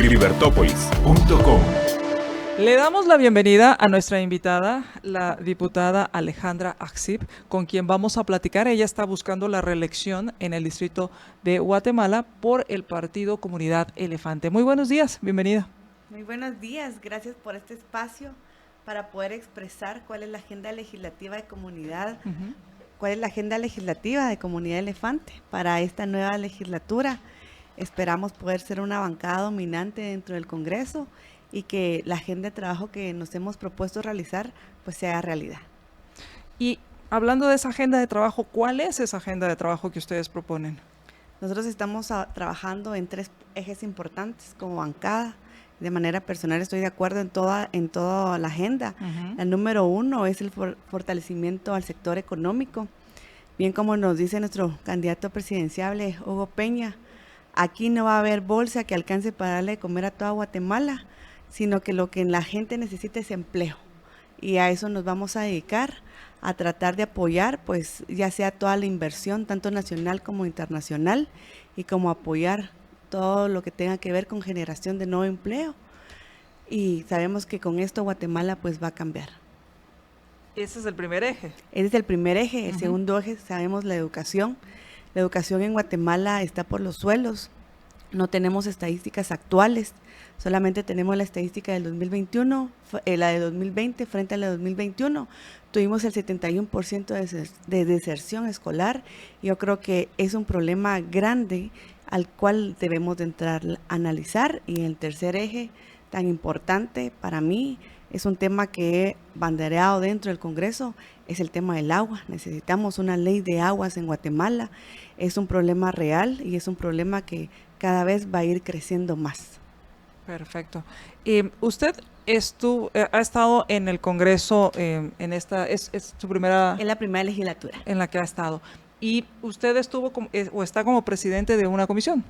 libertópolis.com. Le damos la bienvenida a nuestra invitada, la diputada Alejandra Axip, con quien vamos a platicar. Ella está buscando la reelección en el distrito de Guatemala por el partido Comunidad Elefante. Muy buenos días, bienvenida. Muy buenos días, gracias por este espacio para poder expresar cuál es la agenda legislativa de comunidad, cuál es la agenda legislativa de Comunidad Elefante para esta nueva legislatura. Esperamos poder ser una bancada dominante dentro del Congreso y que la agenda de trabajo que nos hemos propuesto realizar pues sea realidad. Y hablando de esa agenda de trabajo, ¿cuál es esa agenda de trabajo que ustedes proponen? Nosotros estamos trabajando en 3 ejes importantes como bancada. De manera personal estoy de acuerdo en toda la agenda. La número 1 es el fortalecimiento al sector económico. Bien como nos dice nuestro candidato presidencial, Hugo Peña, aquí no va a haber bolsa que alcance para darle de comer a toda Guatemala, sino que lo que la gente necesita es empleo. Y a eso nos vamos a dedicar, a tratar de apoyar, pues ya sea toda la inversión, tanto nacional como internacional, y como apoyar todo lo que tenga que ver con generación de nuevo empleo. Y sabemos que con esto Guatemala pues va a cambiar. Ese es el primer eje. Ese es el primer eje. El segundo eje, sabemos la educación. La educación en Guatemala está por los suelos. No tenemos estadísticas actuales, solamente tenemos la estadística del 2021, la de 2020 frente a la de 2021. Tuvimos el 71% de deserción escolar. Yo creo que es un problema grande al cual debemos de entrar a analizar. Y el tercer eje, tan importante para mí, es un tema que he bandereado dentro del Congreso, es el tema del agua. Necesitamos una ley de aguas en Guatemala. Es un problema real y es un problema que cada vez va a ir creciendo más. Perfecto. Usted ha estado en el Congreso, es su primera... Es la primera legislatura. En la que ha estado. ¿Y usted estuvo o está como presidente de una comisión?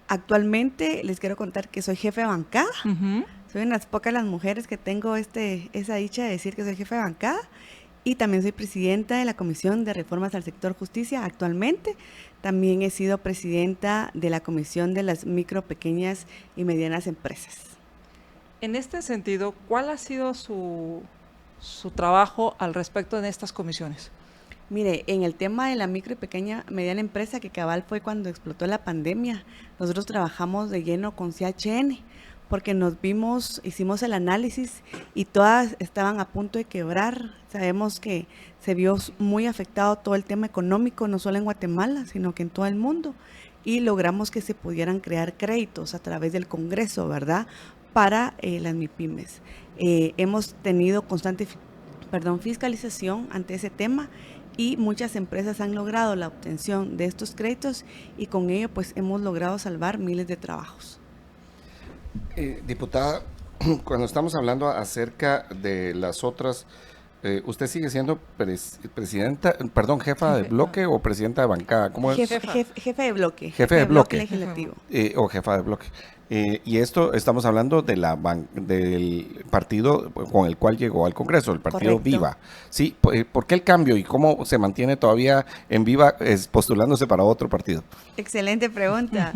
Actualmente les quiero contar que soy jefe de bancada. Soy una de las pocas las mujeres que tengo esa dicha de decir que soy jefe de bancada. Y también soy presidenta de la Comisión de Reformas al Sector Justicia actualmente. También he sido presidenta de la Comisión de las Micro, Pequeñas y Medianas Empresas. En este sentido, ¿cuál ha sido su trabajo al respecto en estas comisiones? Mire, en el tema de la micro y pequeña mediana empresa, que cabal fue cuando explotó la pandemia, nosotros trabajamos de lleno con CHN, porque hicimos el análisis y todas estaban a punto de quebrar. Sabemos que se vio muy afectado todo el tema económico, no solo en Guatemala, sino que en todo el mundo. Y logramos que se pudieran crear créditos a través del Congreso, ¿verdad?, para las MIPYMES. Hemos tenido constante fiscalización ante ese tema y muchas empresas han logrado la obtención de estos créditos y con ello pues hemos logrado salvar miles de trabajos. Diputada, cuando estamos hablando acerca de las otras, ¿usted sigue siendo jefa de bloque o presidenta de bancada? ¿Cómo es? Jefe de bloque. Jefe de bloque legislativo. O jefa de bloque. Y esto estamos hablando de del partido con el cual llegó al Congreso, el partido Correcto. Viva. Sí, ¿por qué el cambio y cómo se mantiene todavía en Viva postulándose para otro partido? Excelente pregunta.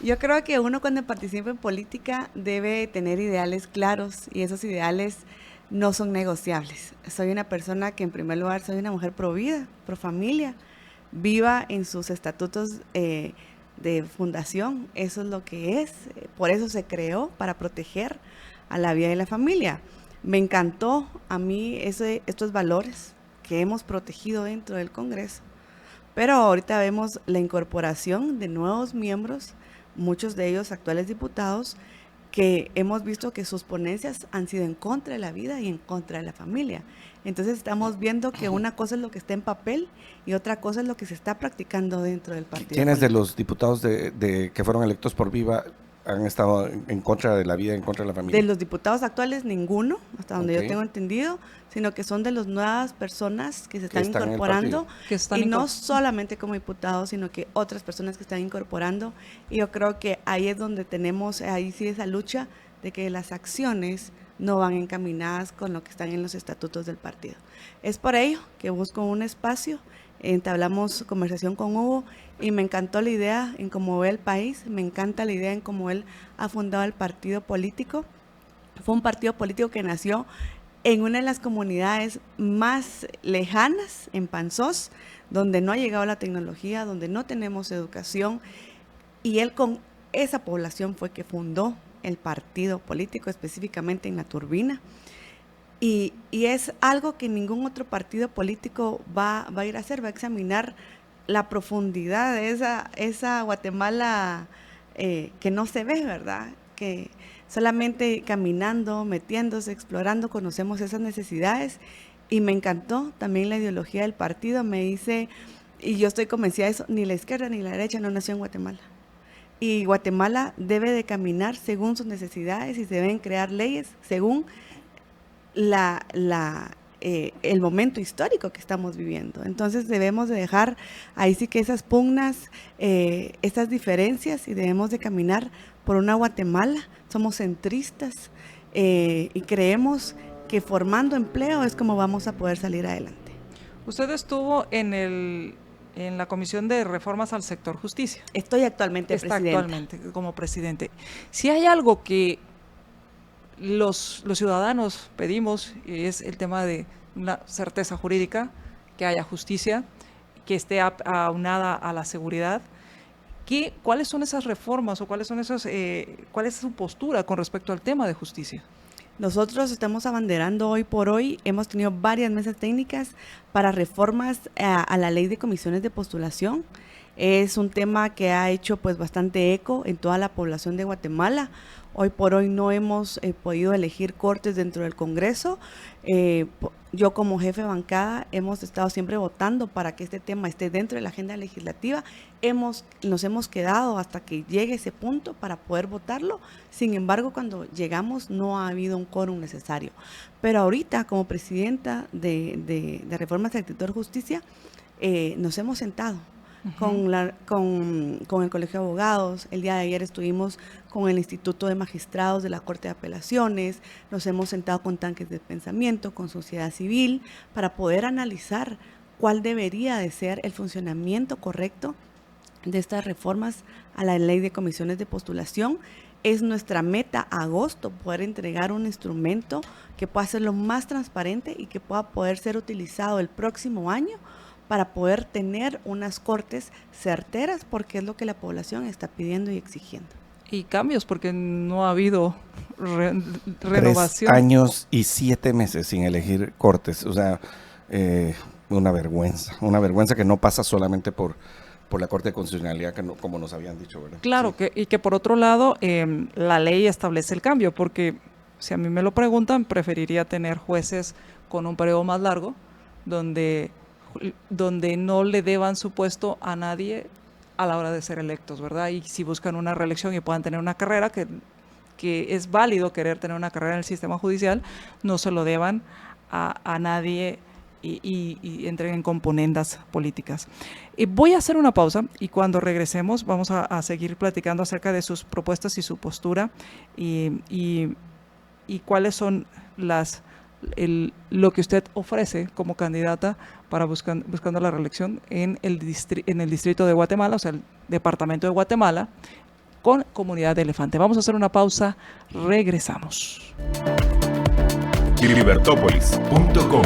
Yo creo que uno cuando participa en política debe tener ideales claros y esos ideales no son negociables. Soy una persona que en primer lugar soy una mujer pro vida, pro familia, viva en sus estatutos de fundación. Eso es lo que es, por eso se creó, para proteger a la vida de la familia. Me encantó a mí estos valores que hemos protegido dentro del Congreso, pero ahorita vemos la incorporación de nuevos miembros, muchos de ellos actuales diputados, que hemos visto que sus ponencias han sido en contra de la vida y en contra de la familia. Entonces estamos viendo que una cosa es lo que está en papel y otra cosa es lo que se está practicando dentro del partido. ¿Quiénes de los diputados que fueron electos por Viva han estado en contra de la vida, en contra de la familia? De los diputados actuales, ninguno, hasta donde yo tengo entendido, sino que son de las nuevas personas que se están incorporando, y no solamente como diputados, sino que otras personas que están incorporando. Y yo creo que ahí es donde tenemos, ahí sí esa lucha de que las acciones no van encaminadas con lo que están en los estatutos del partido. Es por ello que busco un espacio entablamos conversación con Hugo y me encantó la idea en cómo ve el país, me encanta la idea en cómo él ha fundado el partido político. Fue un partido político que nació en una de las comunidades más lejanas, en Panzós, donde no ha llegado la tecnología, donde no tenemos educación, y él con esa población fue que fundó el partido político, específicamente en La Turbina. Y es algo que ningún otro partido político va a ir a hacer, va a examinar la profundidad de esa Guatemala que no se ve, ¿verdad? Que solamente caminando, metiéndose, explorando, conocemos esas necesidades. Y me encantó también la ideología del partido, me dice, y yo estoy convencida de eso, ni la izquierda ni la derecha no nació en Guatemala. Y Guatemala debe de caminar según sus necesidades y se deben crear leyes según el momento histórico que estamos viviendo. Entonces debemos de dejar ahí sí que esas pugnas, esas diferencias, y debemos de caminar por una Guatemala. Somos centristas y creemos que formando empleo es como vamos a poder salir adelante. Usted estuvo en la Comisión de Reformas al Sector Justicia. Estoy actualmente presidenta. Actualmente como presidente. Si hay algo que los ciudadanos pedimos, es el tema de una certeza jurídica, que haya justicia, que esté aunada a la seguridad. ¿Cuáles son esas reformas o cuál es su postura con respecto al tema de justicia? Nosotros estamos abanderando hoy por hoy, hemos tenido varias mesas técnicas para reformas a la ley de comisiones de postulación. Es un tema que ha hecho pues bastante eco en toda la población de Guatemala. Hoy por hoy no hemos podido elegir cortes dentro del Congreso. Yo como jefe de bancada hemos estado siempre votando para que este tema esté dentro de la agenda legislativa. Nos hemos quedado hasta que llegue ese punto para poder votarlo. Sin embargo, cuando llegamos no ha habido un quórum necesario. Pero ahorita, como presidenta de Reformas al Sector Justicia, nos hemos sentado con el Colegio de Abogados. El día de ayer estuvimos con el Instituto de Magistrados de la Corte de Apelaciones, nos hemos sentado con tanques de pensamiento, con sociedad civil, para poder analizar cuál debería de ser el funcionamiento correcto de estas reformas a la ley de comisiones de postulación. Es nuestra meta a agosto poder entregar un instrumento que pueda ser lo más transparente y que pueda poder ser utilizado el próximo año para poder tener unas cortes certeras, porque es lo que la población está pidiendo y exigiendo. Y cambios, porque no ha habido renovación. 3 años y 7 meses sin elegir cortes, o sea, una vergüenza que no pasa solamente por la Corte de Constitucionalidad, que no, como nos habían dicho, ¿verdad? Claro, sí. y que por otro lado, la ley establece el cambio, porque si a mí me lo preguntan, preferiría tener jueces con un periodo más largo, donde no le deban su puesto a nadie a la hora de ser electos, ¿verdad? Y si buscan una reelección y puedan tener una carrera, que es válido querer tener una carrera en el sistema judicial, no se lo deban a nadie y entreguen componendas políticas. Voy a hacer una pausa y cuando regresemos vamos a seguir platicando acerca de sus propuestas y su postura y cuáles son lo que usted ofrece como candidata para buscando la reelección en el distrito de Guatemala, o sea, el departamento de Guatemala, con Comunidad de Elefante. Vamos a hacer una pausa, regresamos. Libertópolis.com.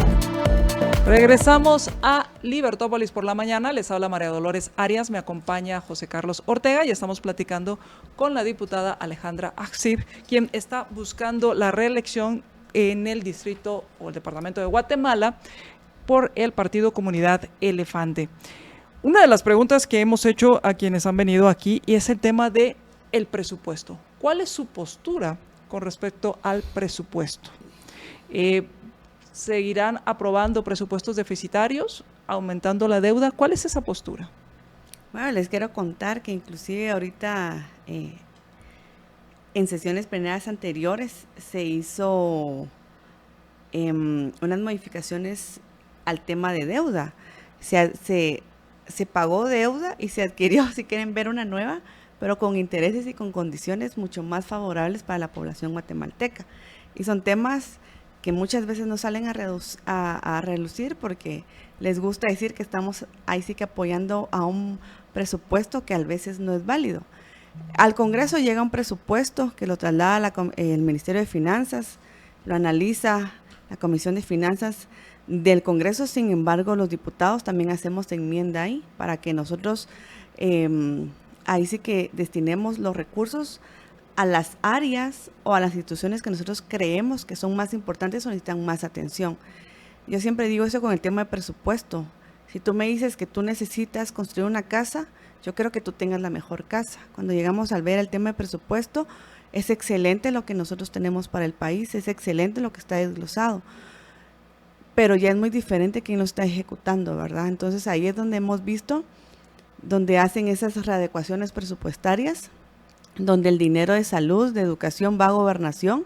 Regresamos a Libertópolis por la mañana. Les habla María Dolores Arias, me acompaña José Carlos Ortega y estamos platicando con la diputada Alejandra Acsib, quien está buscando la reelección en el distrito o el departamento de Guatemala por el partido Comunidad Elefante. Una de las preguntas que hemos hecho a quienes han venido aquí es el tema de el presupuesto. ¿Cuál es su postura con respecto al presupuesto? ¿Seguirán aprobando presupuestos deficitarios, aumentando la deuda? ¿Cuál es esa postura? Bueno, les quiero contar que inclusive ahorita en sesiones plenarias anteriores se hizo unas modificaciones al tema de deuda. Se pagó deuda y se adquirió, si quieren ver, una nueva, pero con intereses y con condiciones mucho más favorables para la población guatemalteca. Y son temas que muchas veces no salen a relucir porque les gusta decir que estamos ahí sí que apoyando a un presupuesto que a veces no es válido. Al Congreso llega un presupuesto que lo traslada el Ministerio de Finanzas, lo analiza la Comisión de Finanzas del Congreso. Sin embargo, los diputados también hacemos enmienda ahí para que nosotros ahí sí que destinemos los recursos a las áreas o a las instituciones que nosotros creemos que son más importantes o necesitan más atención. Yo siempre digo eso con el tema de presupuesto. Si tú me dices que tú necesitas construir una casa, yo creo que tú tengas la mejor casa. Cuando llegamos al ver el tema de presupuesto, es excelente lo que nosotros tenemos para el país, es excelente lo que está desglosado, pero ya es muy diferente quién lo está ejecutando, ¿verdad? Entonces ahí es donde hemos visto, donde hacen esas readecuaciones presupuestarias, donde el dinero de salud, de educación va a gobernación,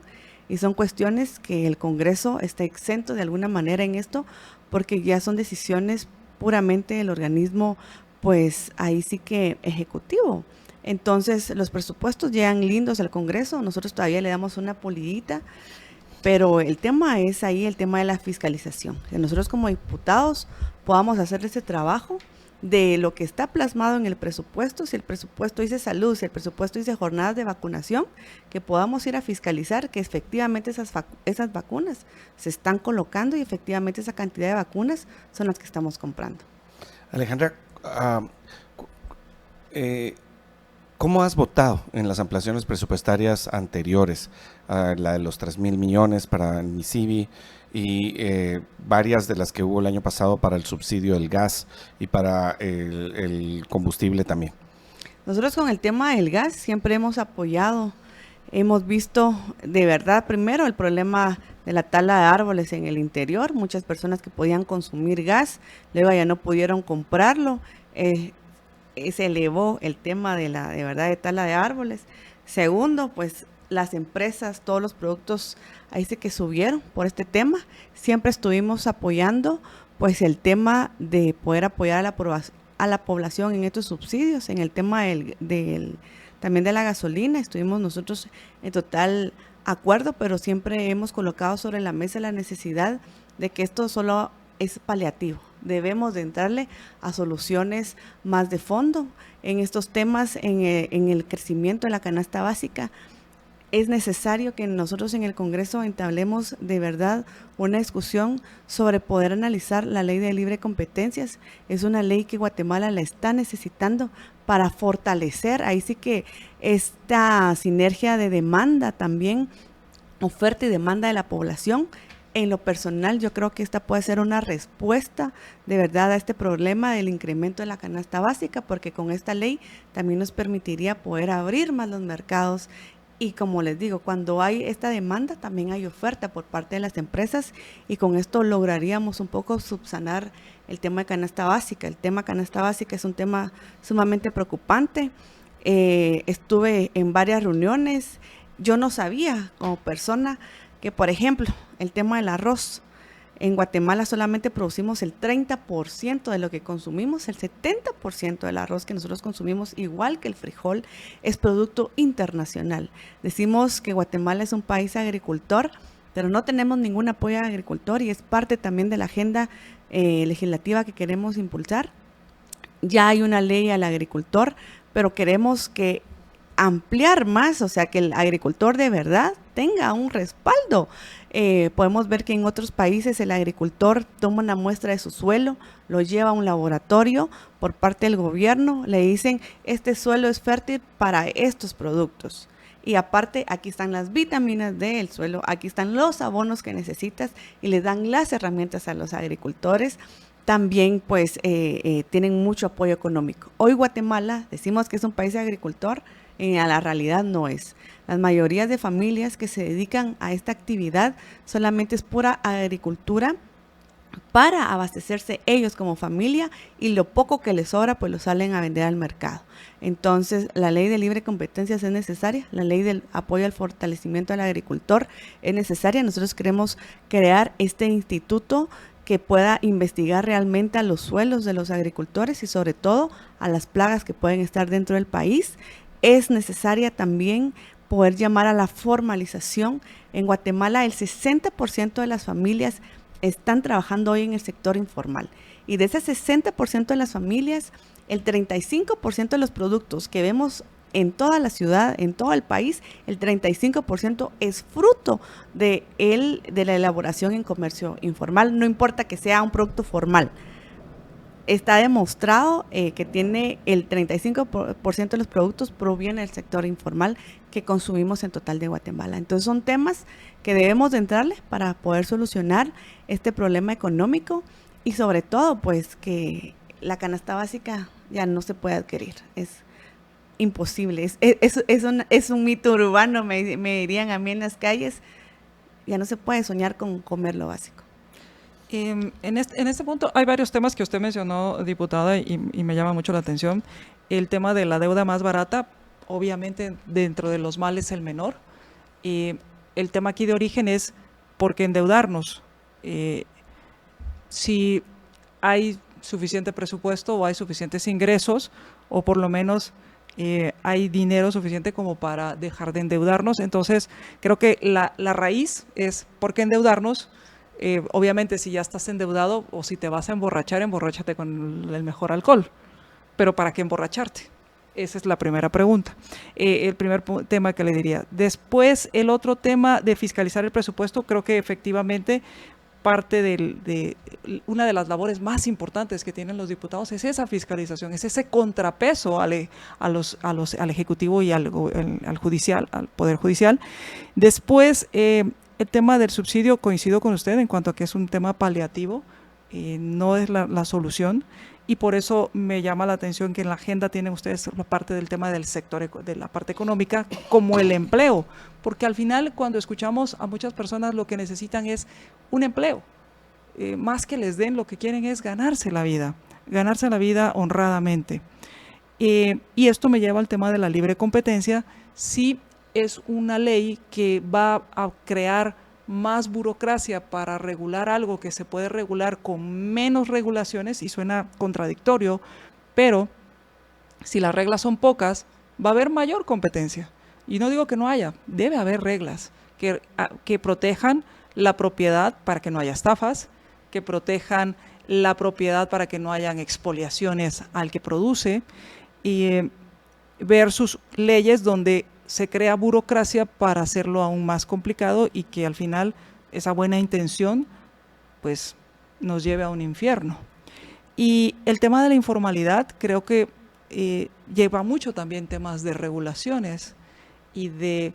y son cuestiones que el Congreso está exento de alguna manera en esto, porque ya son decisiones puramente del organismo, pues ahí sí que ejecutivo. Entonces los presupuestos llegan lindos al Congreso, nosotros todavía le damos una pulidita, pero el tema es ahí el tema de la fiscalización, que nosotros como diputados podamos hacer ese trabajo de lo que está plasmado en el presupuesto. Si el presupuesto dice salud, si el presupuesto dice jornadas de vacunación, que podamos ir a fiscalizar que efectivamente esas vacunas se están colocando y efectivamente esa cantidad de vacunas son las que estamos comprando. Alejandra, ¿cómo has votado en las ampliaciones presupuestarias anteriores? La de los 3,000 millones para el MISIBI y varias de las que hubo el año pasado para el subsidio del gas y para el combustible también. Nosotros con el tema del gas siempre hemos apoyado, hemos visto de verdad primero el problema de la tala de árboles en el interior, muchas personas que podían consumir gas, luego ya no pudieron comprarlo, se elevó el tema de tala de árboles. Segundo, pues las empresas, todos los productos ahí sí que subieron por este tema. Siempre estuvimos apoyando pues el tema de poder apoyar a la población en estos subsidios, en el tema también de la gasolina. Estuvimos nosotros en total acuerdo, pero siempre hemos colocado sobre la mesa la necesidad de que esto solo es paliativo. Debemos de entrarle a soluciones más de fondo en estos temas, en el crecimiento de la canasta básica. Es necesario que nosotros en el Congreso entablemos de verdad una discusión sobre poder analizar la ley de libre competencias. Es una ley que Guatemala la está necesitando para fortalecer, ahí sí que esta sinergia de demanda también, oferta y demanda de la población. En lo personal, yo creo que esta puede ser una respuesta de verdad a este problema del incremento de la canasta básica, porque con esta ley también nos permitiría poder abrir más los mercados. Y como les digo, cuando hay esta demanda, también hay oferta por parte de las empresas, y con esto lograríamos un poco subsanar el tema de canasta básica. El tema canasta básica es un tema sumamente preocupante. Estuve en varias reuniones. Yo no sabía como persona que, por ejemplo, el tema del arroz. En Guatemala solamente producimos el 30% de lo que consumimos, el 70% del arroz que nosotros consumimos, igual que el frijol, es producto internacional. Decimos que Guatemala es un país agricultor, pero no tenemos ningún apoyo al agricultor, y es parte también de la agenda legislativa que queremos impulsar. Ya hay una ley al agricultor, pero queremos que ampliar más, o sea, que el agricultor de verdad tenga un respaldo. Podemos ver que en otros países el agricultor toma una muestra de su suelo, lo lleva a un laboratorio por parte del gobierno, le dicen, este suelo es fértil para estos productos. Y aparte, aquí están las vitaminas del suelo, aquí están los abonos que necesitas, y les dan las herramientas a los agricultores. También pues tienen mucho apoyo económico. Hoy Guatemala, decimos que es un país agricultor, a la realidad no es. Las mayorías de familias que se dedican a esta actividad solamente es pura agricultura para abastecerse ellos como familia, y lo poco que les sobra pues lo salen a vender al mercado. Entonces la ley de libre competencias es necesaria, la ley del apoyo al fortalecimiento del agricultor es necesaria. Nosotros queremos crear este instituto que pueda investigar realmente a los suelos de los agricultores y sobre todo a las plagas que pueden estar dentro del país. Es necesaria también poder llamar a la formalización. En Guatemala el 60% de las familias están trabajando hoy en el sector informal. Y de ese 60% de las familias, el 35% de los productos que vemos en toda la ciudad, en todo el país, el 35% es fruto de la elaboración en comercio informal, no importa que sea un producto formal. Está demostrado que tiene el 35% de los productos proviene del sector informal que consumimos en total de Guatemala. Entonces son temas que debemos de entrarle para poder solucionar este problema económico y sobre todo pues que la canasta básica ya no se puede adquirir. Es imposible, es un mito urbano, me dirían a mí en las calles, ya no se puede soñar con comer lo básico. En este punto hay varios temas que usted mencionó, diputada, y me llama mucho la atención. El tema de la deuda más barata, obviamente dentro de los males el menor. El tema aquí de origen es por qué endeudarnos. Si hay suficiente presupuesto o hay suficientes ingresos, o por lo menos hay dinero suficiente como para dejar de endeudarnos. Entonces, creo que la raíz es por qué endeudarnos. Obviamente, si ya estás endeudado o si te vas a emborrachar, embórrachate con el mejor alcohol. Pero ¿para qué emborracharte? Esa es la primera pregunta. El primer tema que le diría. Después, el otro tema de fiscalizar el presupuesto, creo que efectivamente parte de una de las labores más importantes que tienen los diputados es esa fiscalización, es ese contrapeso al Ejecutivo y al Judicial, al Poder Judicial. Después, el tema del subsidio, coincido con usted en cuanto a que es un tema paliativo, no es la solución, y por eso me llama la atención que en la agenda tienen ustedes la parte del tema del sector, de la parte económica, como el empleo, porque al final cuando escuchamos a muchas personas lo que necesitan es un empleo, más que les den, lo que quieren es ganarse la vida honradamente. Y esto me lleva al tema de la libre competencia. Si es una ley que va a crear más burocracia para regular algo que se puede regular con menos regulaciones, y suena contradictorio, pero si las reglas son pocas, va a haber mayor competencia. Y no digo que no haya, debe haber reglas que protejan la propiedad para que no haya estafas, que protejan la propiedad para que no hayan expoliaciones al que produce, y versus leyes donde se crea burocracia para hacerlo aún más complicado y que al final esa buena intención pues nos lleve a un infierno. Y el tema de la informalidad creo que lleva mucho también temas de regulaciones y de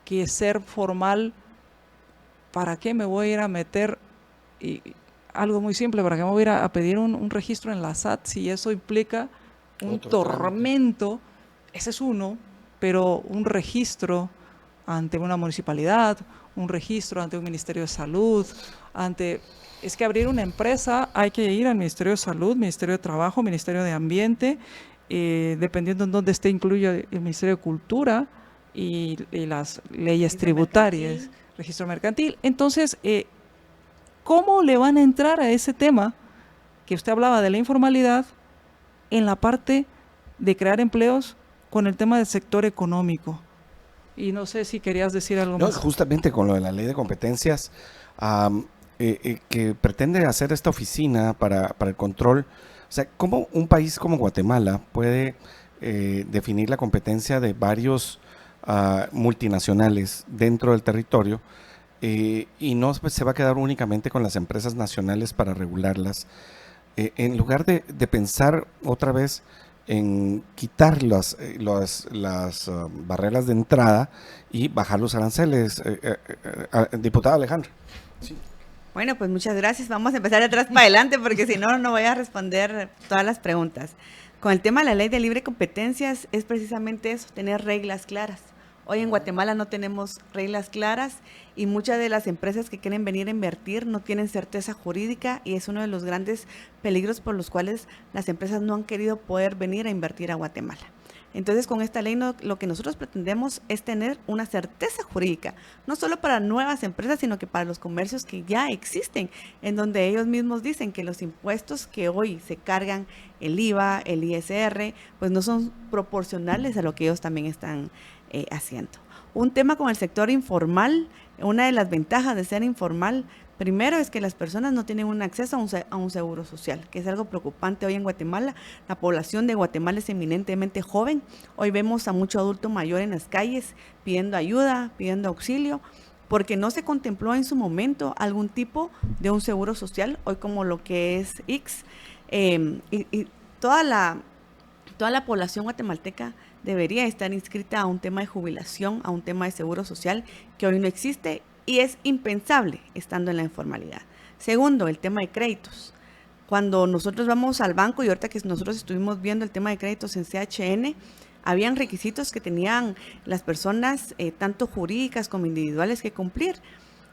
que ser formal, ¿para qué me voy a ir a meter? Y algo muy simple, ¿para qué me voy a ir a pedir un registro en la SAT si eso implica un tormento? Ese es uno. Pero un registro ante una municipalidad, un registro ante un Ministerio de Salud, es que abrir una empresa hay que ir al Ministerio de Salud, Ministerio de Trabajo, Ministerio de Ambiente, dependiendo en dónde esté incluido el Ministerio de Cultura y las leyes tributarias, registro mercantil. Entonces, ¿cómo le van a entrar a ese tema que usted hablaba de la informalidad en la parte de crear empleos con el tema del sector económico? Y no sé si querías decir algo más. Justamente con lo de la ley de competencias, que pretende hacer esta oficina para el control. O sea, ¿cómo un país como Guatemala puede definir la competencia de varios multinacionales dentro del territorio y no se va a quedar únicamente con las empresas nacionales para regularlas? En lugar de pensar otra vez en quitar las barreras de entrada y bajar los aranceles. Diputada Alejandra. Sí. Bueno, pues muchas gracias. Vamos a empezar de atrás para adelante porque si no, no voy a responder todas las preguntas. Con el tema de la ley de libre competencias es precisamente eso, tener reglas claras. Hoy en Guatemala no tenemos reglas claras y muchas de las empresas que quieren venir a invertir no tienen certeza jurídica y es uno de los grandes peligros por los cuales las empresas no han querido poder venir a invertir a Guatemala. Entonces, con esta ley lo que nosotros pretendemos es tener una certeza jurídica, no solo para nuevas empresas, sino que para los comercios que ya existen, en donde ellos mismos dicen que los impuestos que hoy se cargan, el IVA, el ISR, pues no son proporcionales a lo que ellos también están haciendo. Un tema con el sector informal, una de las ventajas de ser informal, primero es que las personas no tienen un acceso a un seguro social, que es algo preocupante hoy en Guatemala. La población de Guatemala es eminentemente joven. Hoy vemos a mucho adulto mayor en las calles pidiendo ayuda, pidiendo auxilio, porque no se contempló en su momento algún tipo de un seguro social, hoy como lo que es IX. Y toda la población guatemalteca debería estar inscrita a un tema de jubilación, a un tema de seguro social, que hoy no existe y es impensable estando en la informalidad. Segundo, el tema de créditos. Cuando nosotros vamos al banco, y ahorita que nosotros estuvimos viendo el tema de créditos en CHN, habían requisitos que tenían las personas, tanto jurídicas como individuales, que cumplir.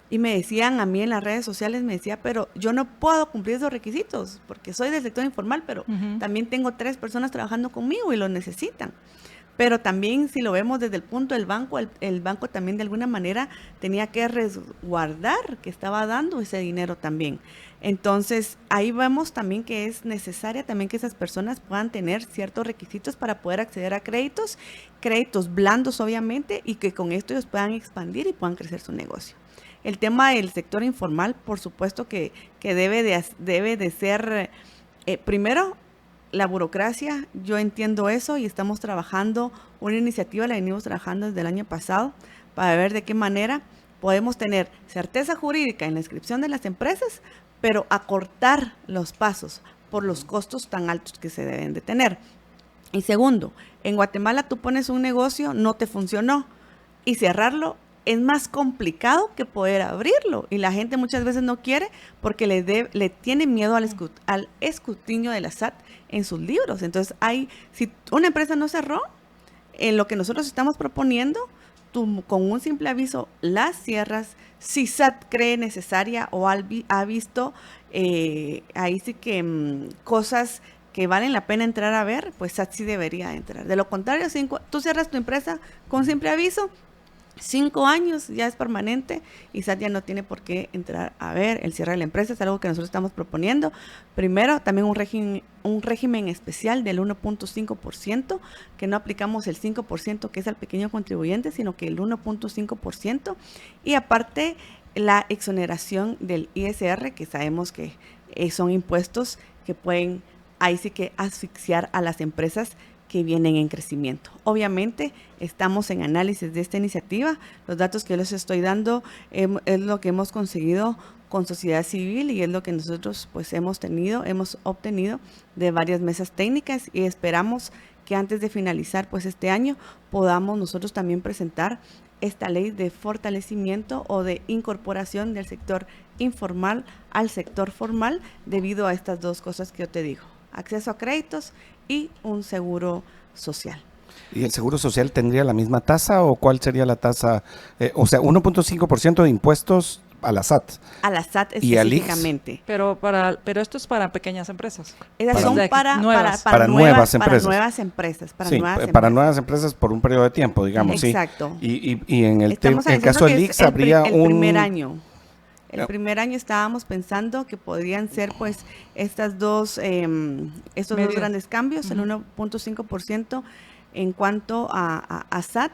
Y me decían a mí en las redes sociales, me decía, pero yo no puedo cumplir esos requisitos porque soy del sector informal, pero también tengo 3 personas trabajando conmigo y lo necesitan. Pero también, si lo vemos desde el punto del banco, el banco también de alguna manera tenía que resguardar que estaba dando ese dinero también. Entonces, ahí vemos también que es necesaria también que esas personas puedan tener ciertos requisitos para poder acceder a créditos blandos obviamente, y que con esto ellos puedan expandir y puedan crecer su negocio. El tema del sector informal, por supuesto que debe de ser, primero, la burocracia. Yo entiendo eso y estamos trabajando, una iniciativa la venimos trabajando desde el año pasado para ver de qué manera podemos tener certeza jurídica en la inscripción de las empresas, pero acortar los pasos por los costos tan altos que se deben de tener. Y segundo, en Guatemala tú pones un negocio, no te funcionó, y cerrarlo es más complicado que poder abrirlo, y la gente muchas veces no quiere porque le tiene miedo al escrutinio de la SAT en sus libros. Entonces, si una empresa no cerró, en lo que nosotros estamos proponiendo, tú con un simple aviso las cierras. Si SAT cree necesaria o ha visto ahí sí que cosas que valen la pena entrar a ver, pues SAT sí debería entrar. De lo contrario, tú cierras tu empresa con simple aviso, 5 años ya es permanente y SAT ya no tiene por qué entrar a ver el cierre de la empresa. Es algo que nosotros estamos proponiendo. Primero, también un régimen especial del 1.5%, que no aplicamos el 5% que es al pequeño contribuyente, sino que el 1.5%. Y aparte, la exoneración del ISR, que sabemos que son impuestos que pueden ahí sí que asfixiar a las empresas que vienen en crecimiento. Obviamente estamos en análisis de esta iniciativa. Los datos que yo les estoy dando es lo que hemos conseguido con sociedad civil y es lo que nosotros pues hemos obtenido de varias mesas técnicas, y esperamos que antes de finalizar pues este año podamos nosotros también presentar esta ley de fortalecimiento o de incorporación del sector informal al sector formal, debido a estas 2 cosas que yo te digo: acceso a créditos y un seguro social. ¿Y el seguro social tendría la misma tasa o cuál sería la tasa? O sea, 1.5% de impuestos a la SAT. A la SAT específicamente. Pero esto es para pequeñas empresas. Esas son para nuevas empresas. Para nuevas empresas por un periodo de tiempo, digamos. Exacto. Sí. Y en el caso del IX habría el primer año. El primer año estábamos pensando que podrían ser pues estos dos grandes cambios, el 1.5% en cuanto a SAT.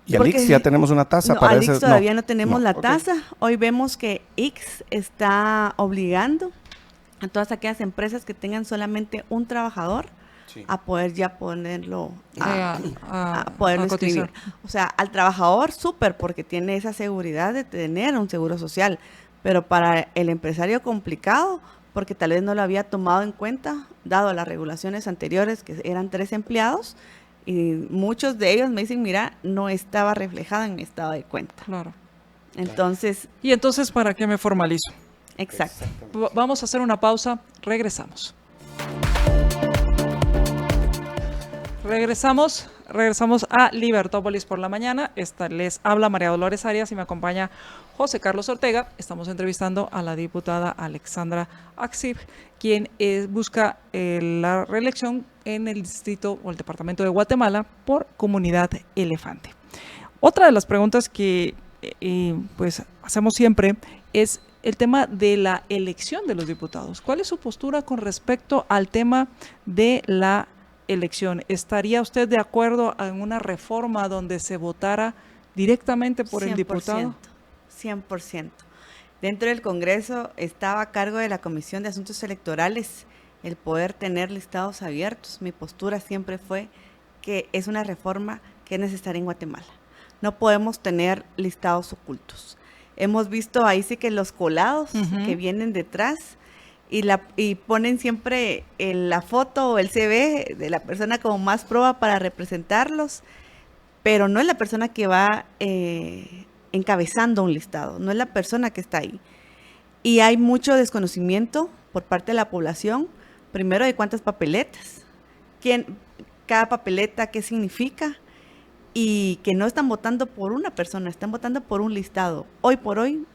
¿Y al IX ya tenemos una tasa? No, al IX todavía no tenemos la tasa. Hoy vemos que IX está obligando a todas aquellas empresas que tengan solamente un trabajador a poder ya ponerlo, a poderlo inscribir. O sea, al trabajador súper, porque tiene esa seguridad de tener un seguro social, pero para el empresario complicado, porque tal vez no lo había tomado en cuenta, dado las regulaciones anteriores, que eran 3 empleados, y muchos de ellos me dicen, mira, no estaba reflejado en mi estado de cuenta. Claro. Entonces. ¿Y entonces para qué me formalizo? Exacto. Vamos a hacer una pausa, regresamos. Regresamos a Libertópolis por la mañana. Les habla María Dolores Arias y me acompaña José Carlos Ortega. Estamos entrevistando a la diputada Alexandra Aksib, quien busca la reelección en el distrito o el departamento de Guatemala por Comunidad Elefante. Otra de las preguntas que pues hacemos siempre es el tema de la elección de los diputados. ¿Cuál es su postura con respecto al tema de la elección. ¿Estaría usted de acuerdo en una reforma donde se votara directamente por el diputado? 100%. Dentro del Congreso estaba a cargo de la Comisión de Asuntos Electorales el poder tener listados abiertos. Mi postura siempre fue que es una reforma que es necesaria en Guatemala. No podemos tener listados ocultos. Hemos visto ahí sí que los colados que vienen detrás y ponen siempre la foto o el CV de la persona como más proba para representarlos, pero no es la persona que va encabezando un listado, no es la persona que está ahí. Y hay mucho desconocimiento por parte de la población, primero de cuántas papeletas, cada papeleta, qué significa, y que no están votando por una persona, están votando por un listado. Hoy por hoy,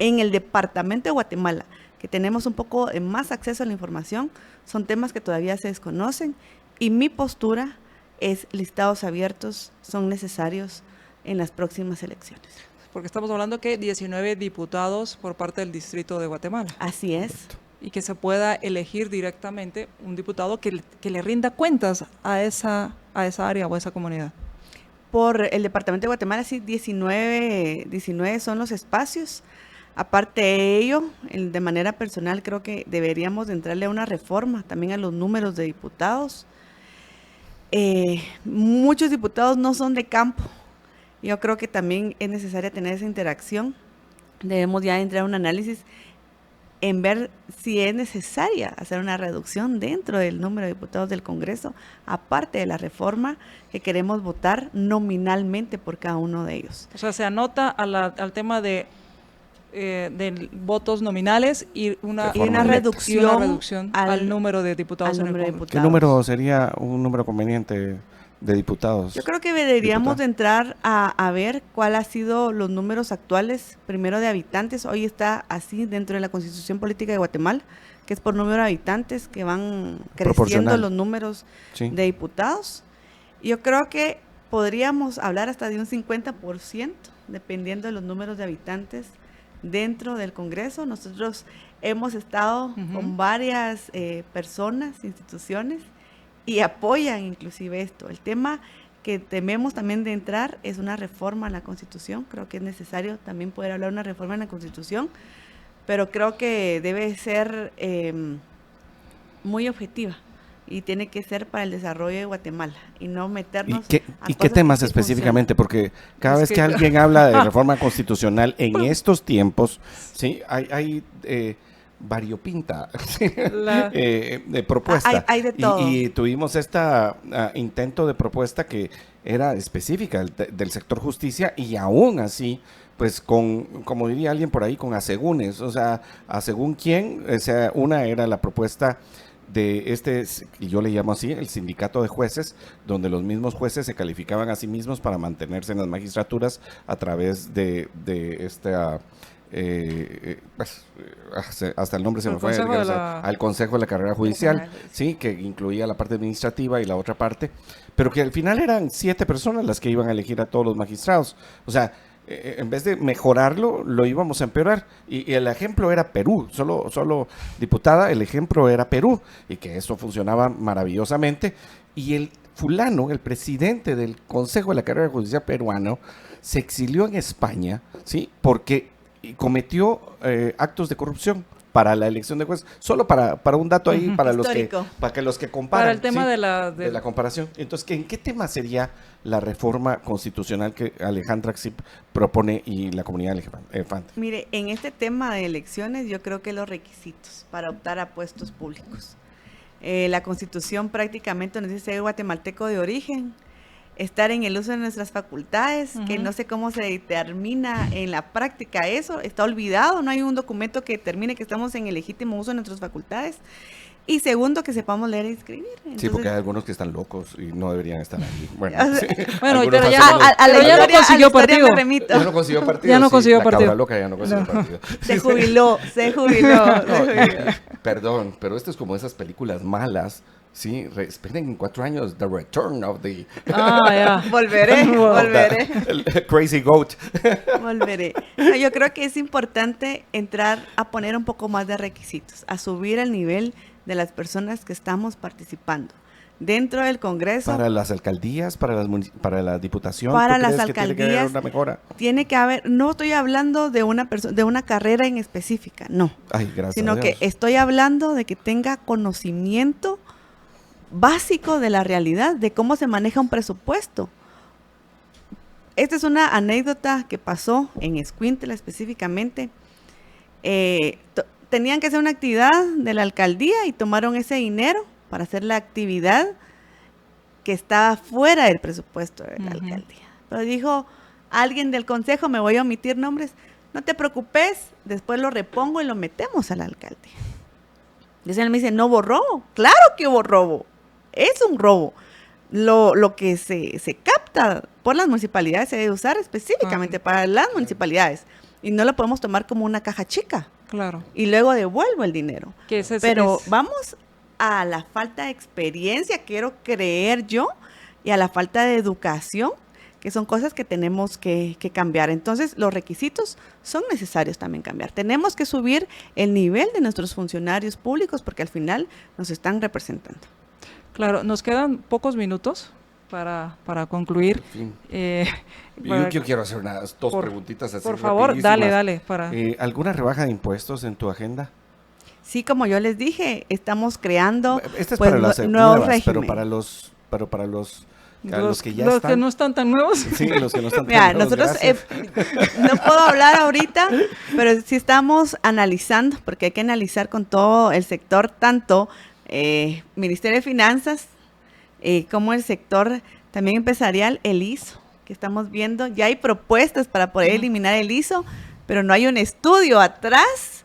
en el departamento de Guatemala, que tenemos un poco más acceso a la información, son temas que todavía se desconocen, y mi postura es listados abiertos son necesarios en las próximas elecciones. Porque estamos hablando que 19 diputados por parte del Distrito de Guatemala. Así es. Y que se pueda elegir directamente un diputado que le rinda cuentas a esa área o a esa comunidad. Por el Departamento de Guatemala, sí, 19 son los espacios. Aparte de ello, de manera personal, creo que deberíamos de entrarle a una reforma también a los números de diputados. Muchos diputados no son de campo. Yo creo que también es necesaria tener esa interacción. Debemos ya entrar a un análisis en ver si es necesaria hacer una reducción dentro del número de diputados del Congreso, aparte de la reforma que queremos votar nominalmente por cada uno de ellos. O sea, se anota al tema de votos nominales y una reducción al número de diputados en el Congreso. ¿Qué número sería un número conveniente de diputados? Yo creo que deberíamos de entrar a ver cuál ha sido los números actuales, primero de habitantes. Hoy está así dentro de la Constitución Política de Guatemala, que es por número de habitantes que van creciendo los números de diputados. Yo creo que podríamos hablar hasta de un 50%, dependiendo de los números de habitantes dentro del Congreso. Nosotros hemos estado con varias personas, instituciones, y apoyan inclusive esto. El tema que tememos también de entrar es una reforma a la Constitución. Creo que es necesario también poder hablar de una reforma en la Constitución, pero creo que debe ser muy objetiva y tiene que ser para el desarrollo de Guatemala y no meternos ¿Y qué temas específicamente? Porque cada vez que alguien habla de reforma constitucional en estos tiempos, ¿sí? hay variopinta de propuesta. Hay de todo. Y tuvimos intento de propuesta que era específica del sector justicia y aún así, pues como diría alguien por ahí, con asegúnes, o sea, a según quién, o sea, una era la propuesta de y yo le llamo así, el sindicato de jueces, donde los mismos jueces se calificaban a sí mismos para mantenerse en las magistraturas a través de hasta el nombre se me fue, al Consejo de la Carrera Judicial, sí, que incluía la parte administrativa y la otra parte, pero que al final eran 7 personas las que iban a elegir a todos los magistrados. O sea, en vez de mejorarlo, lo íbamos a empeorar. Y el ejemplo era Perú, solo diputada, el ejemplo era Perú, y que eso funcionaba maravillosamente. Y el presidente del Consejo de la Carrera Judicial peruano, se exilió en España, ¿sí? Porque cometió actos de corrupción para la elección de jueces. Solo para un dato ahí, para los que comparan. Para el tema, ¿sí?, de la comparación. Entonces, ¿en qué tema sería la reforma constitucional que Alejandra Axip propone y la comunidad elefante? Mire, en este tema de elecciones, yo creo que los requisitos para optar a puestos públicos. La Constitución prácticamente nos dice ser guatemalteco de origen, estar en el uso de nuestras facultades, que no sé cómo se determina en la práctica eso, está olvidado, no hay un documento que determine que estamos en el legítimo uso de nuestras facultades. Y segundo, que sepamos leer y escribir. Entonces, sí, porque hay algunos que están locos y no deberían estar ahí. Bueno, sí. Pero ya no consiguió partido. Ya no consiguió partido. Ya no consiguió partido. La loca ya no consiguió partido. Se jubiló. Perdón, pero esto es como esas películas malas. Sí, esperen en 4 años, The Return of the... Volveré. El Crazy Goat. Volveré. No, yo creo que es importante entrar a poner un poco más de requisitos, a subir el nivel de las personas que estamos participando. dentro del Congreso. Para las alcaldías, para la diputación. Para ¿tú las crees que tiene que haber alcaldías una mejora? tiene que haber, no estoy hablando de una carrera en específica, no. Ay, gracias Sino a Dios. que estoy hablando de que tenga conocimiento básico de la realidad, de cómo se maneja un presupuesto. Esta es una anécdota que pasó en Escuintla específicamente. Tenían que hacer una actividad de la alcaldía y tomaron ese dinero para hacer la actividad que estaba fuera del presupuesto de la alcaldía. Pero dijo alguien del consejo, me voy a omitir nombres, no te preocupes, después lo repongo y lo metemos a la alcaldía. Y él me dice, ¿no hubo robo? Claro que hubo robo, es un robo. Lo que se capta por las municipalidades se debe usar específicamente para las municipalidades y no lo podemos tomar como una caja chica. Claro. Y luego devuelvo el dinero. Pero es... vamos a la falta de experiencia, quiero creer yo, y a la falta de educación, que son cosas que tenemos que cambiar. Entonces, los requisitos son necesarios también cambiar. Tenemos que subir el nivel de nuestros funcionarios públicos porque al final nos están representando. Claro, nos quedan pocos minutos para concluir. Yo quiero hacer dos preguntitas así por favor, dale. ¿Alguna rebaja de impuestos en tu agenda? Sí, como yo les dije, estamos creando Este es pues, para las nuevos nuevas, regímenes. pero para los que ya los están. que no están tan nuevos. Sí, los que no están Mira, tan nuevos. nosotros no puedo hablar ahorita, pero sí estamos analizando, porque hay que analizar con todo el sector, tanto Ministerio de Finanzas como el sector también empresarial, el ISO, que estamos viendo. Ya hay propuestas para poder eliminar el ISO, pero no hay un estudio atrás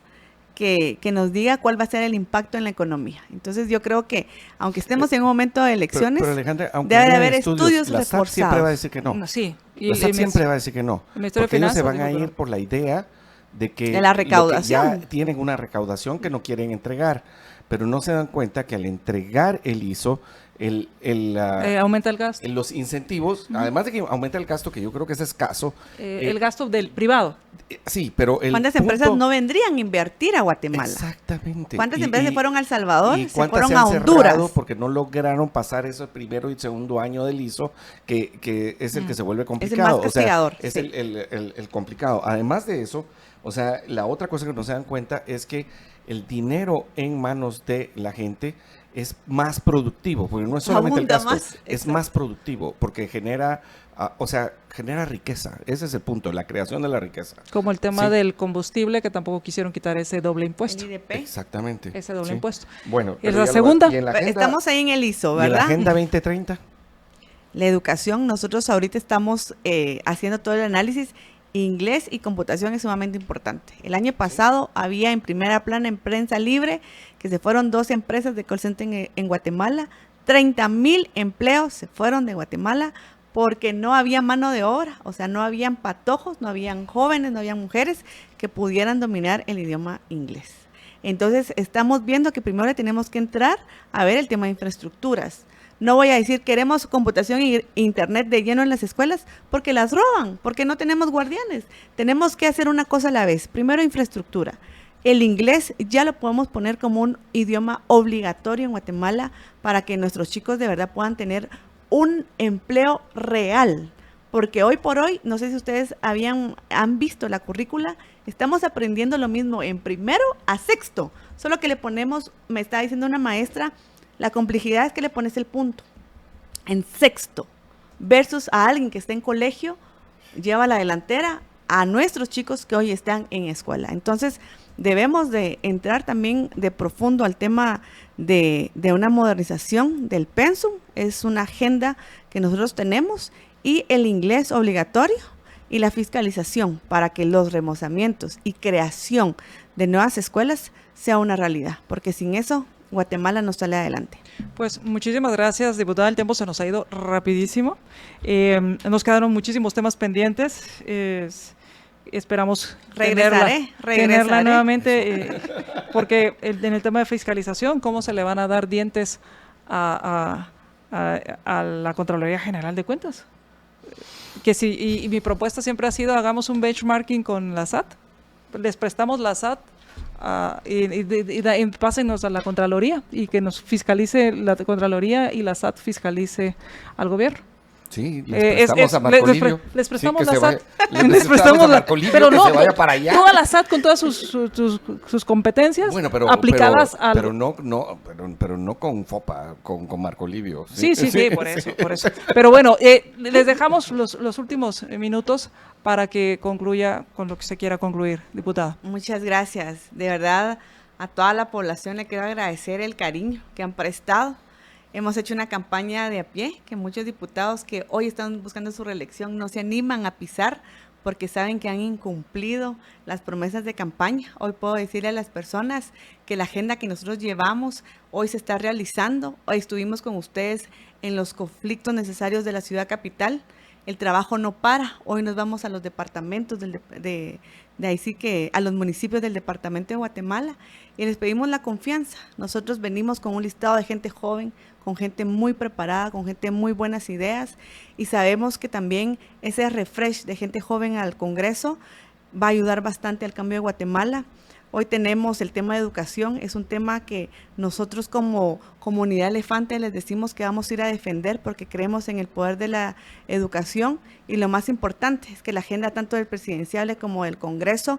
que nos diga cuál va a ser el impacto en la economía. Entonces yo creo que, aunque estemos en un momento de elecciones, pero Alejandra, aunque debe de haya haber estudios la SAT reforzados. siempre va a decir que no. Sí. La SAT siempre va a decir que no. Porque ellos se van a ir por la idea de que, de la recaudación. ya tienen una recaudación que no quieren entregar, pero no se dan cuenta que al entregar el ISO, aumenta el gasto. Los incentivos, además de que aumenta el gasto, que yo creo que es escaso. El gasto del privado. Sí, pero ¿cuántas empresas no vendrían a invertir a Guatemala? Exactamente. ¿Cuántas empresas se fueron a El Salvador? ¿Y se fueron a Honduras? Porque no lograron pasar ese primero y segundo año del ISO, que es el que se vuelve complicado. Es el más castigador. O sea, es el complicado. Además de eso, o sea, la otra cosa que no se dan cuenta es que el dinero en manos de la gente es más productivo, porque no es solamente el gasto, es más productivo, porque genera riqueza. Ese es el punto, la creación de la riqueza. Como el tema del combustible, que tampoco quisieron quitar ese doble impuesto. El IDP. Exactamente. Ese doble impuesto. Bueno. ¿Y la segunda? Estamos ahí en el ISO, ¿verdad? ¿Y la Agenda 2030? La educación, nosotros ahorita estamos haciendo todo el análisis. Inglés y computación es sumamente importante. El año pasado había en primera plana en Prensa Libre que se fueron 12 empresas de call center en Guatemala. 30,000 empleos se fueron de Guatemala porque no había mano de obra, o sea, no habían patojos, no habían jóvenes, no habían mujeres que pudieran dominar el idioma inglés. Entonces, estamos viendo que primero tenemos que entrar a ver el tema de infraestructuras. No voy a decir queremos computación e internet de lleno en las escuelas porque las roban, porque no tenemos guardianes. Tenemos que hacer una cosa a la vez. Primero, infraestructura. El inglés ya lo podemos poner como un idioma obligatorio en Guatemala para que nuestros chicos de verdad puedan tener un empleo real. Porque hoy por hoy, no sé si ustedes han visto la currícula, estamos aprendiendo lo mismo en primero a sexto. Solo que le ponemos, me está diciendo una maestra, la complejidad es que le pones el punto en sexto versus a alguien que está en colegio, lleva la delantera a nuestros chicos que hoy están en escuela. Entonces, debemos de entrar también de profundo al tema de una modernización del pensum. Es una agenda que nosotros tenemos y el inglés obligatorio y la fiscalización para que los remozamientos y creación de nuevas escuelas sea una realidad, porque sin eso Guatemala no sale adelante. Pues muchísimas gracias, diputada. El tiempo se nos ha ido rapidísimo. Nos quedaron muchísimos temas pendientes. Esperamos tenerla nuevamente, porque en el tema de fiscalización, ¿cómo se le van a dar dientes a la Contraloría General de Cuentas? Que y mi propuesta siempre ha sido hagamos un benchmarking con la SAT. Les prestamos la SAT y pásenos a la Contraloría y que nos fiscalice la Contraloría y la SAT fiscalice al gobierno. Sí, les prestamos a Marco Livio. Les prestamos Sí, la SAT. les prestamos a Marco Livio, pero que no, se vaya para allá. toda la SAT con todas sus competencias aplicadas al... Pero no con FOPA, con Marco Livio. Sí, por eso. Pero bueno, les dejamos los últimos minutos para que concluya con lo que se quiera concluir, diputada. Muchas gracias. De verdad, a toda la población le quiero agradecer el cariño que han prestado. Hemos hecho una campaña de a pie que muchos diputados que hoy están buscando su reelección no se animan a pisar porque saben que han incumplido las promesas de campaña. Hoy puedo decirle a las personas que la agenda que nosotros llevamos hoy se está realizando. Hoy estuvimos con ustedes en los conflictos necesarios de la ciudad capital. El trabajo no para. Hoy nos vamos a los departamentos de ahí sí que a los municipios del departamento de Guatemala y les pedimos la confianza. Nosotros venimos con un listado de gente joven, con gente muy preparada, con gente de muy buenas ideas y sabemos que también ese refresh de gente joven al Congreso va a ayudar bastante al cambio de Guatemala. Hoy tenemos el tema de educación, es un tema que nosotros como comunidad elefante les decimos que vamos a ir a defender porque creemos en el poder de la educación y lo más importante es que la agenda tanto del presidenciable como del Congreso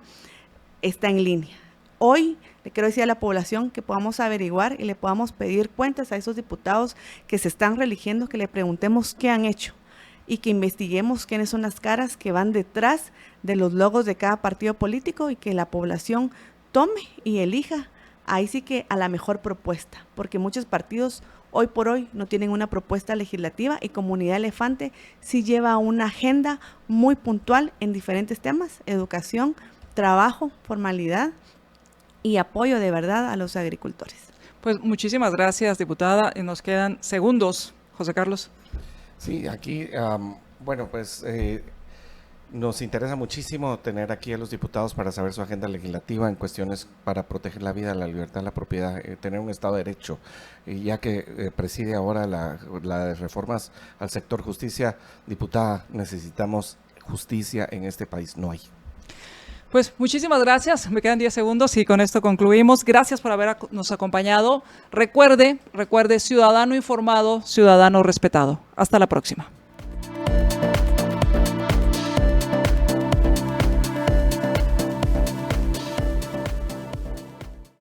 está en línea. Hoy le quiero decir a la población que podamos averiguar y le podamos pedir cuentas a esos diputados que se están reeligiendo, que le preguntemos qué han hecho y que investiguemos quiénes son las caras que van detrás de los logos de cada partido político y que la población tome y elija ahí sí que a la mejor propuesta, porque muchos partidos hoy por hoy no tienen una propuesta legislativa y Comunidad Elefante sí lleva una agenda muy puntual en diferentes temas, educación, trabajo, formalidad y apoyo de verdad a los agricultores. Pues muchísimas gracias, diputada. Y nos quedan segundos, José Carlos. Sí, aquí, bueno, pues nos interesa muchísimo tener aquí a los diputados para saber su agenda legislativa en cuestiones para proteger la vida, la libertad, la propiedad, tener un Estado de Derecho. Y ya que preside ahora las reformas al sector justicia, diputada, necesitamos justicia en este país, no hay. Pues muchísimas gracias, me quedan 10 segundos y con esto concluimos. Gracias por habernos acompañado. Recuerde, ciudadano informado, ciudadano respetado. Hasta la próxima.